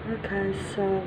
Okay, so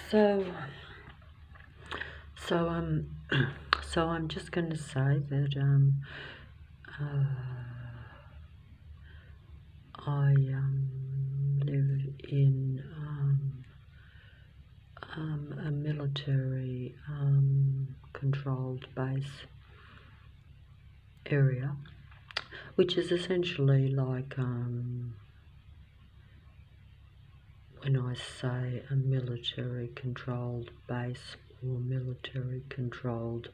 so so um so I'm just going to say that I live in a military controlled base area, which is essentially like when I say a military controlled base or military controlled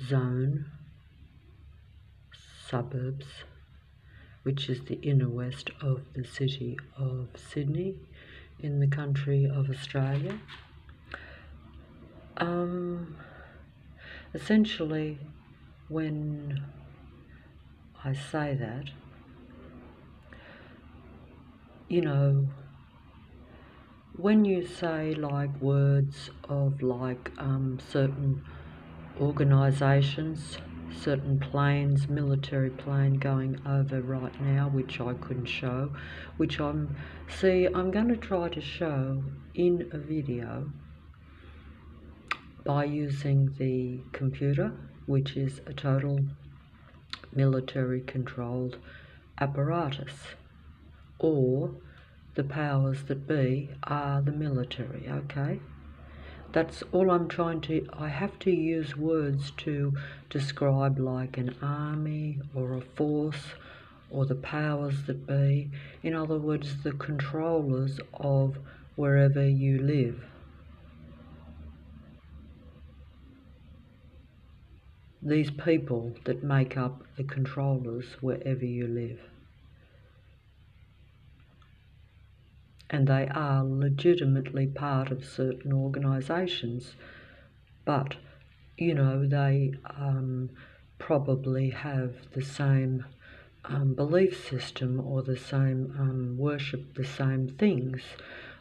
zone, suburbs, which is the inner west of the city of Sydney in the country of Australia. Essentially, when I say that, you know, when you say like words of like certain organisations, certain planes, military plane going over right now, which I couldn't show, which I'm going to try to show in a video by using the computer, which is a total military controlled apparatus, or the powers that be are the military, okay? That's all I'm trying to, I have to use words to describe like an army or a force or the powers that be. In other words, the controllers of wherever you live. These people that make up the controllers wherever you live. And they are legitimately part of certain organisations, but you know, they probably have the same belief system or the same worship, the same things,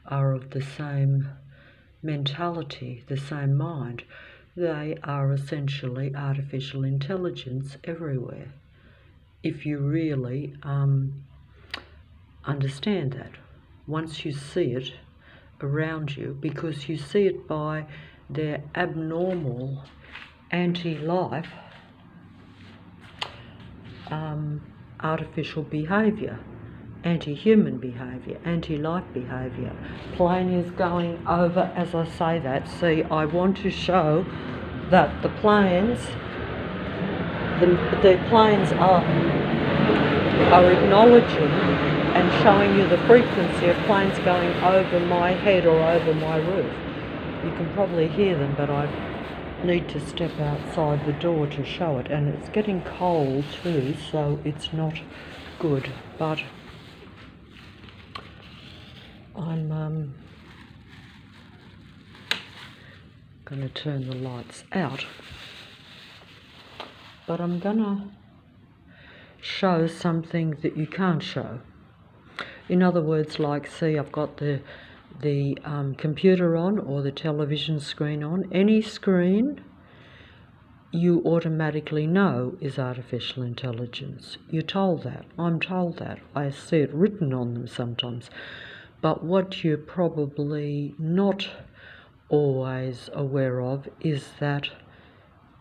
are of the same mentality, the same mind. They are essentially artificial intelligence everywhere, if you really understand that. Once you see it around you, because you see it by their abnormal anti-life artificial behaviour, anti-human behaviour, anti-life behaviour. Plane is going over, as I say that. See, I want to show that the planes, the planes are acknowledging and showing you the frequency of planes going over my head or over my roof. You can probably hear them, but I need to step outside the door to show it, and it's getting cold too, so it's not good, but I'm going to turn the lights out, but I'm going to show something that you can't show. In other words, like, see, I've got the computer on or the television screen on. Any screen you automatically know is artificial intelligence. You're told that. I'm told that. I see it written on them sometimes. But what you're probably not always aware of is that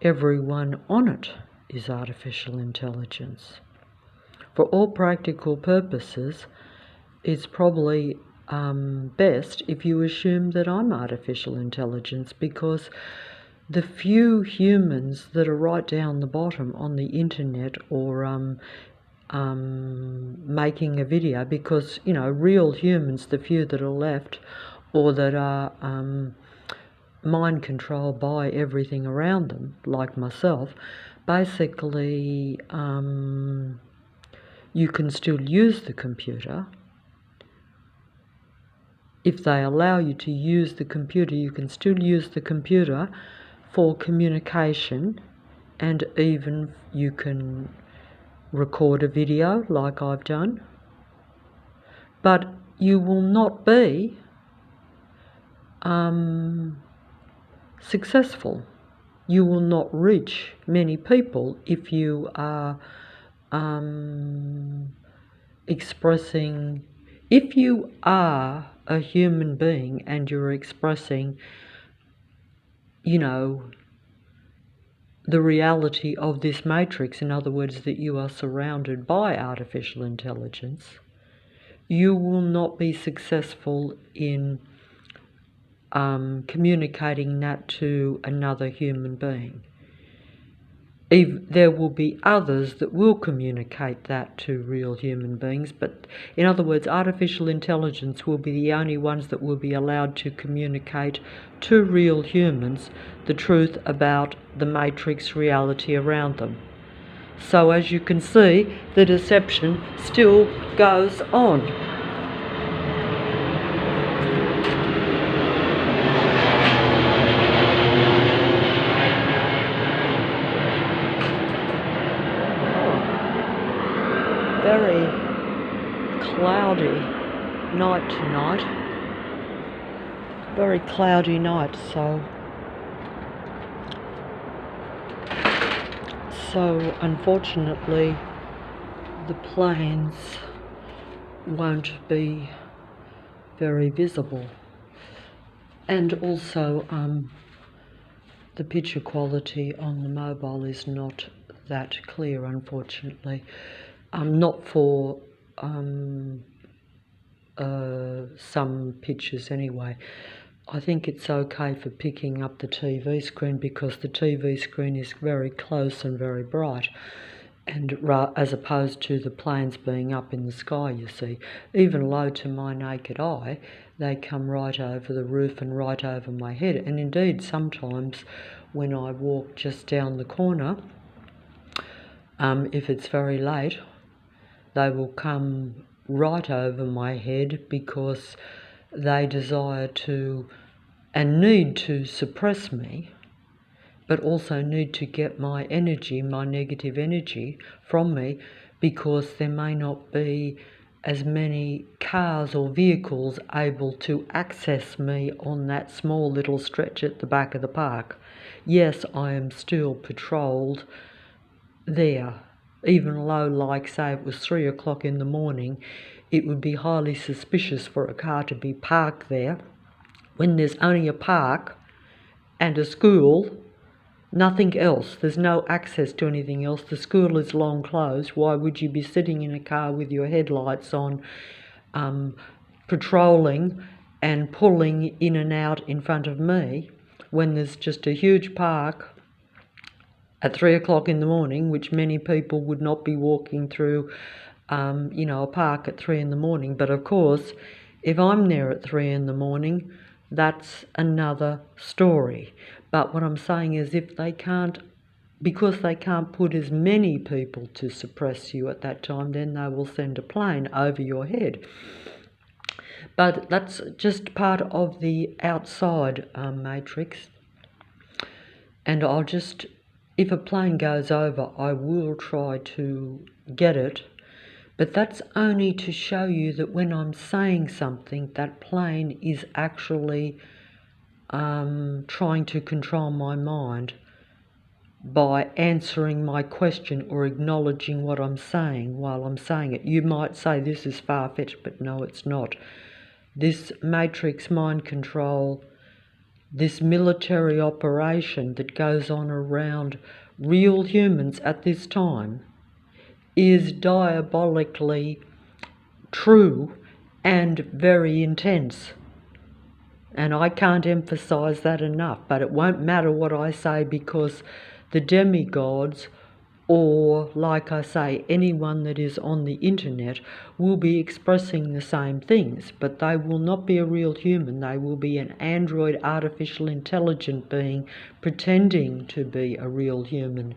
everyone on it is artificial intelligence. For all practical purposes, it's probably best if you assume that I'm artificial intelligence, because the few humans that are right down the bottom on the internet or making a video, because, you know, real humans, the few that are left or that are mind controlled by everything around them, like myself, basically you can still use the computer. If they allow you to use the computer, you can still use the computer for communication, and even you can record a video like I've done, but you will not be successful. You will not reach many people if you are expressing, if you are a human being and you're expressing, you know, the reality of this matrix, in other words, that you are surrounded by artificial intelligence, you will not be successful in communicating that to another human being. There will be others that will communicate that to real human beings, but in other words, artificial intelligence will be the only ones that will be allowed to communicate to real humans the truth about the matrix reality around them. So as you can see, the deception still goes on. Very cloudy night tonight. Very cloudy night, so unfortunately the planes won't be very visible, and also the picture quality on the mobile is not that clear, unfortunately. Not for some pictures anyway. I think it's okay for picking up the TV screen, because the TV screen is very close and very bright, and as opposed to the planes being up in the sky, you see. Even low to my naked eye, they come right over the roof and right over my head. And indeed, sometimes when I walk just down the corner, if it's very late, they will come right over my head, because they desire to and need to suppress me, but also need to get my energy, my negative energy, from me, because there may not be as many cars or vehicles able to access me on that small little stretch at the back of the park. Yes, I am still patrolled there. Even though, like, say, it was 3 o'clock in the morning, it would be highly suspicious for a car to be parked there when there's only a park and a school, nothing else. There's no access to anything else. The school is long closed. Why would you be sitting in a car with your headlights on, patrolling and pulling in and out in front of me, when there's just a huge park at 3 o'clock in the morning, which many people would not be walking through, a park at 3 in the morning. But of course, if I'm there at 3 in the morning, that's another story. But what I'm saying is, if they can't, because they can't put as many people to suppress you at that time, then they will send a plane over your head. But that's just part of the outside matrix. And I'll just, if a plane goes over, I will try to get it, but that's only to show you that when I'm saying something, that plane is actually trying to control my mind by answering my question or acknowledging what I'm saying while I'm saying it. You might say this is far-fetched, but no, it's not. This matrix mind control, this military operation that goes on around real humans at this time, is diabolically true and very intense. And I can't emphasize that enough, but it won't matter what I say, because the demigods, or like I say, anyone that is on the internet, will be expressing the same things, but they will not be a real human. They will be an android, artificial intelligent being pretending to be a real human,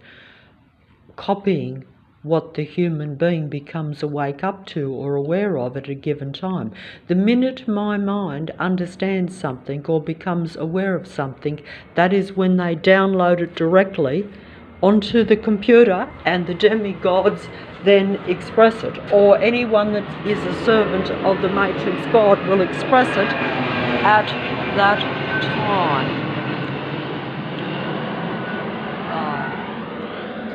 copying what the human being becomes awake up to or aware of at a given time. The minute my mind understands something or becomes aware of something, that is when they download it directly onto the computer, and the demigods then express it, or anyone that is a servant of the Matrix God will express it at that time.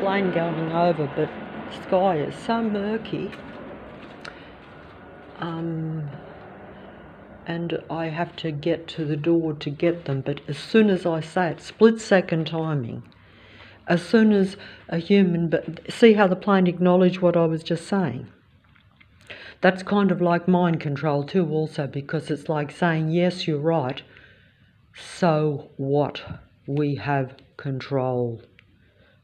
Plane going over, but the sky is so murky, and I have to get to the door to get them, but as soon as I say it, split-second timing, as soon as a human, but see how the plane acknowledged what I was just saying? That's kind of like mind control too also, because it's like saying, yes, you're right, so what? We have control.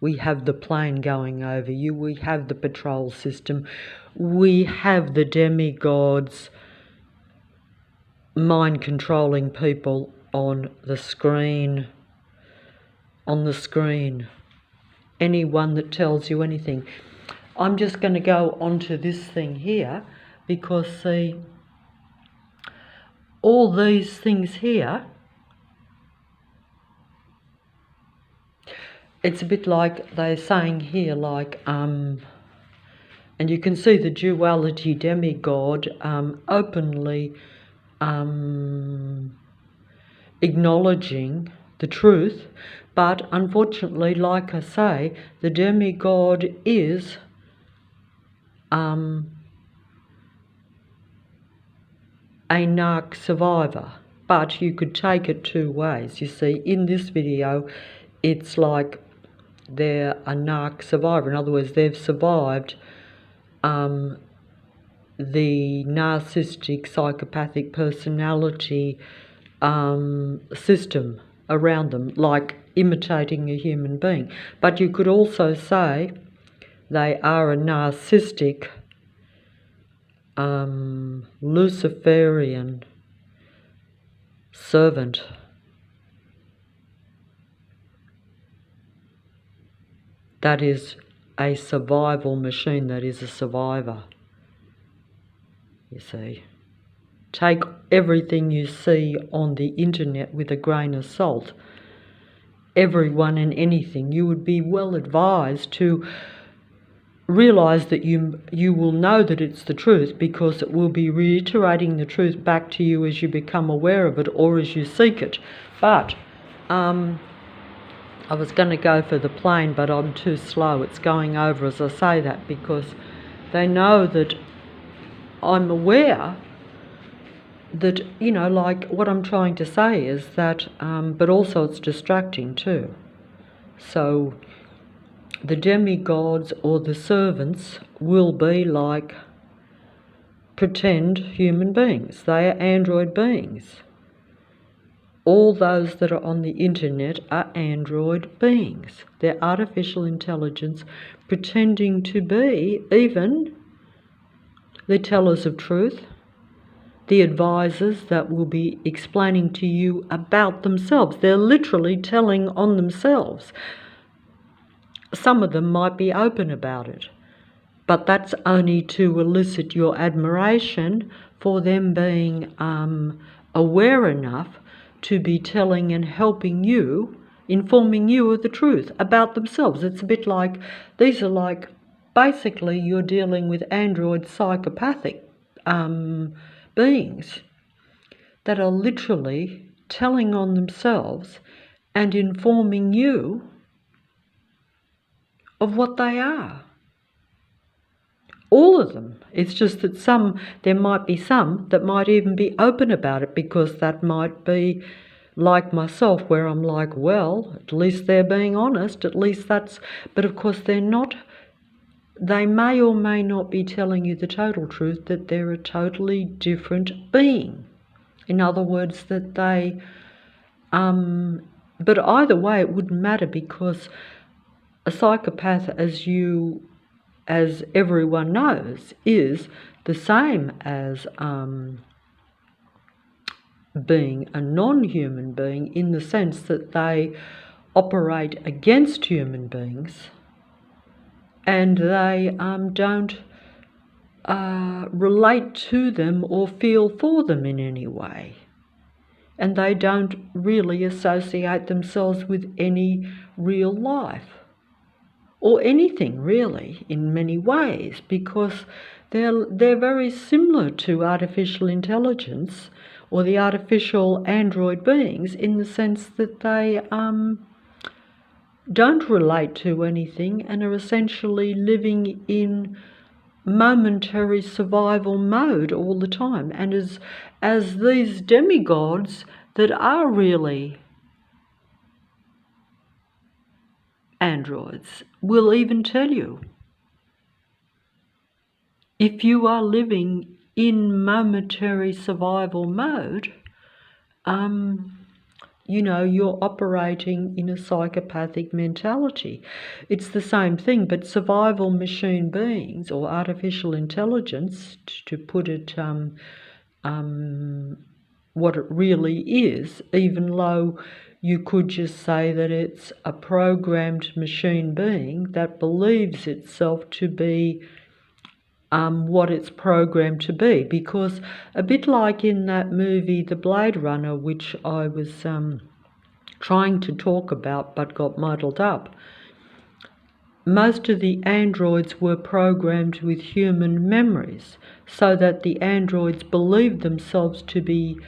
We have the plane going over you, we have the patrol system, we have the demigods mind controlling people on the screen. Anyone that tells you anything. I'm just going to go onto this thing here, because see, all these things here, it's a bit like they're saying here, like, and you can see the duality demigod openly acknowledging the truth, but unfortunately, like I say, the demigod is a narc survivor. But you could take it two ways. You see, in this video, it's like they're a narc survivor. In other words, they've survived the narcissistic psychopathic personality system around them, like imitating a human being. But you could also say they are a narcissistic Luciferian servant. That is a survival machine, that is a survivor. You see, take everything you see on the internet with a grain of salt. Everyone and anything. You would be well advised to realise that you will know that it's the truth, because it will be reiterating the truth back to you as you become aware of it or as you seek it. But I was going to go for the plane, but I'm too slow. It's going over as I say that, because they know that I'm aware that, you know, like what I'm trying to say is that, but also it's distracting too. So the demigods or the servants will be like pretend human beings. They are android beings. All those that are on the internet are android beings. They're artificial intelligence pretending to be even the tellers of truth, the advisors that will be explaining to you about themselves. They're literally telling on themselves. Some of them might be open about it, but that's only to elicit your admiration for them being aware enough to be telling and helping you, informing you of the truth about themselves. It's a bit like, these are like, basically you're dealing with android psychopathic beings that are literally telling on themselves and informing you of what they are. All of them. It's just that there might be some that might even be open about it, because that might be like myself, where I'm like, well, at least they're being honest, at least that's, but of course they're not they may or may not be telling you the total truth, that they're a totally different being. In other words, that they, but either way it wouldn't matter, because a psychopath, as everyone knows, is the same as being a non-human being, in the sense that they operate against human beings, and they don't relate to them or feel for them in any way. And they don't really associate themselves with any real life or anything really, in many ways, because they're very similar to artificial intelligence or the artificial android beings, in the sense that they don't relate to anything and are essentially living in momentary survival mode all the time. And as these demigods that are really androids will even tell you, if you are living in momentary survival mode, you're operating in a psychopathic mentality. It's the same thing, but survival machine beings, or artificial intelligence, to put it what it really is, even though you could just say that it's a programmed machine being that believes itself to be what it's programmed to be. Because a bit like in that movie The Blade Runner, which I was trying to talk about but got muddled up, most of the androids were programmed with human memories, so that the androids believed themselves to be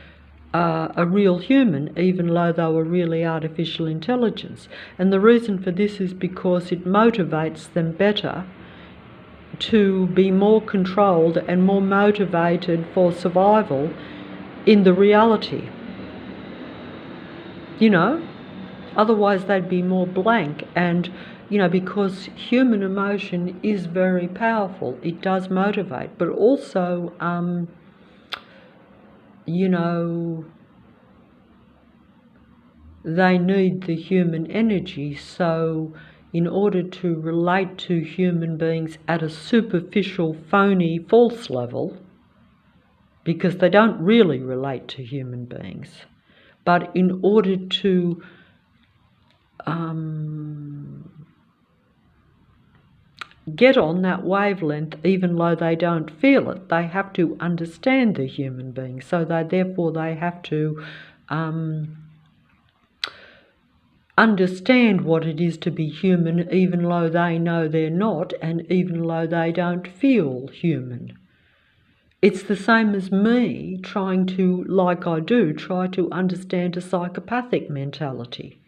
a real human, even though they were really artificial intelligence. And the reason for this is because it motivates them better to be more controlled and more motivated for survival in the reality. Otherwise they'd be more blank. And because human emotion is very powerful, it does motivate, but also they need the human energy. So in order to relate to human beings at a superficial, phony, false level, because they don't really relate to human beings, but in order to get on that wavelength, even though they don't feel it, they have to understand the human being. So therefore they have to understand what it is to be human, even though they know they're not, and even though they don't feel human. It's the same as me trying to, like I do, try to understand a psychopathic mentality,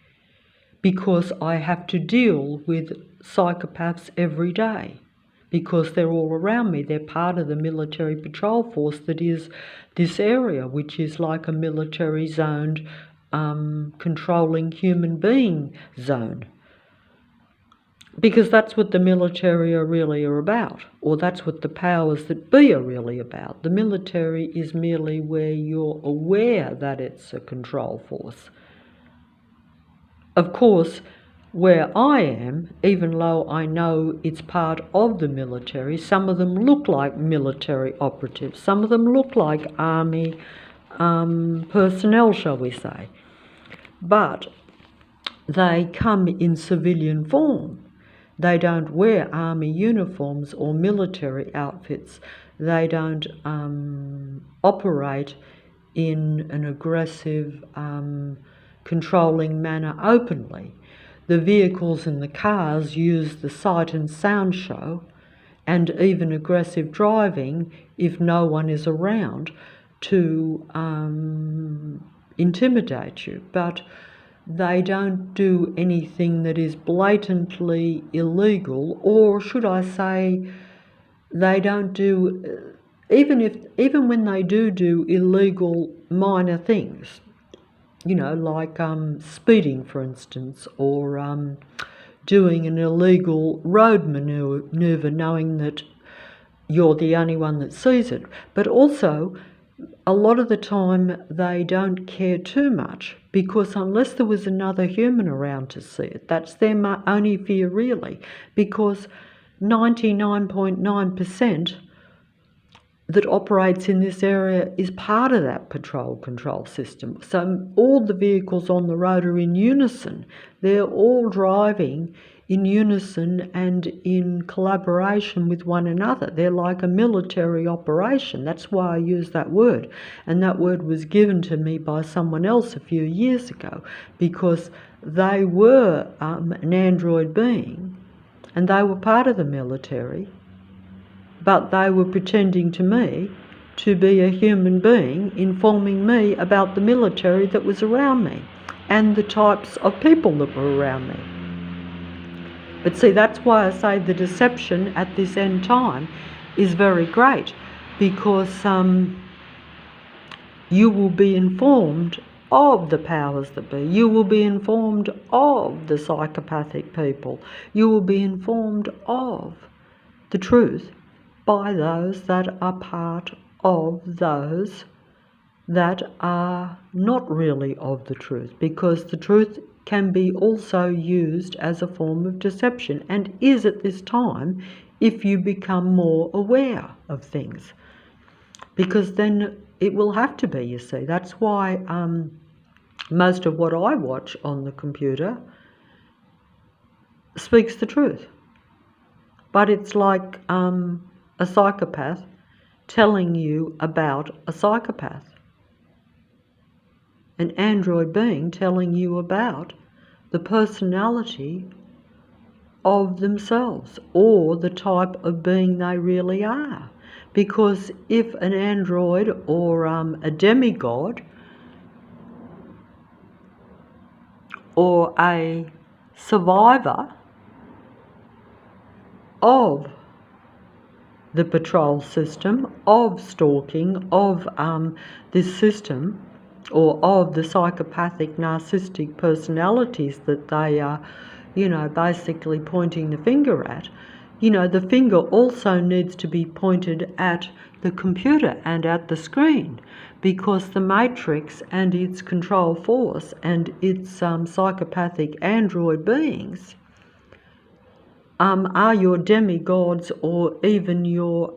because I have to deal with psychopaths every day, because they're all around me. They're part of the military patrol force that is this area, which is like a military zoned controlling human being zone, because that's what the military are about, or that's what the powers that be are really about. The military is merely where you're aware that it's a control force. Of course, where I am, even though I know it's part of the military, some of them look like military operatives, some of them look like army personnel, shall we say. But they come in civilian form. They don't wear army uniforms or military outfits. They don't operate in an aggressive, controlling manner openly. The vehicles and the cars use the sight and sound show, and even aggressive driving, if no one is around, to intimidate you. But they don't do anything that is blatantly illegal, or should I say, they don't do, even when they do illegal minor things, like speeding, for instance, or doing an illegal road manoeuvre, knowing that you're the only one that sees it. But also, a lot of the time they don't care too much, because unless there was another human around to see it, that's their only fear really, because 99.9% that operates in this area is part of that patrol control system. So all the vehicles on the road are in unison. They're all driving in unison and in collaboration with one another. They're like a military operation. That's why I use that word. And that word was given to me by someone else a few years ago, because they were an android being and they were part of the military, but they were pretending to me to be a human being, informing me about the military that was around me and the types of people that were around me. But see, that's why I say the deception at this end time is very great, because you will be informed of the powers that be. You will be informed of the psychopathic people. You will be informed of the truth by those that are part of those that are not really of the truth, because the truth can be also used as a form of deception, and is at this time, if you become more aware of things, because then it will have to be, you see. That's why most of what I watch on the computer speaks the truth, but it's like a psychopath telling you about a psychopath, an android being telling you about the personality of themselves, or the type of being they really are. Because if an android or a demigod or a survivor of the patrol system, of stalking, of this system, or of the psychopathic narcissistic personalities that they are, basically pointing the finger at, the finger also needs to be pointed at the computer and at the screen, because the Matrix and its control force and its psychopathic android beings are your demigods, or even your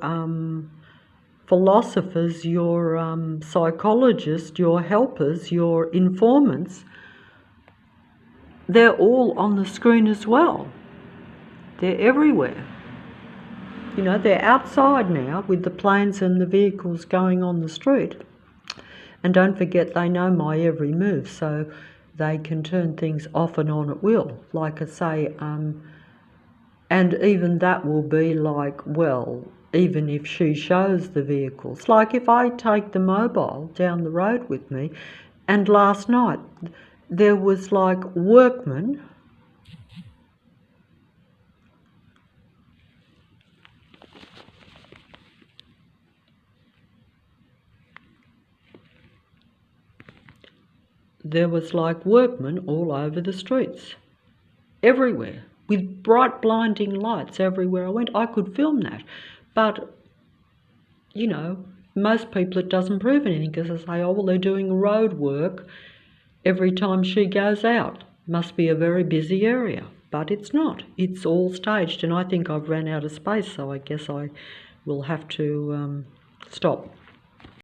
philosophers, your psychologists, your helpers, your informants. They're all on the screen as well. They're everywhere. They're outside now with the planes and the vehicles going on the street. And don't forget, they know my every move, so they can turn things off and on at will. Like I say, and even that will be like, well, even if she shows the vehicles. Like if I take the mobile down the road with me, and last night there was like workmen all over the streets, everywhere, with bright blinding lights everywhere I went. I could film that, but most people it doesn't prove anything, because they say, oh well, they're doing road work every time she goes out. Must be a very busy area, but it's not. It's all staged, and I think I've ran out of space, so I guess I will have to stop.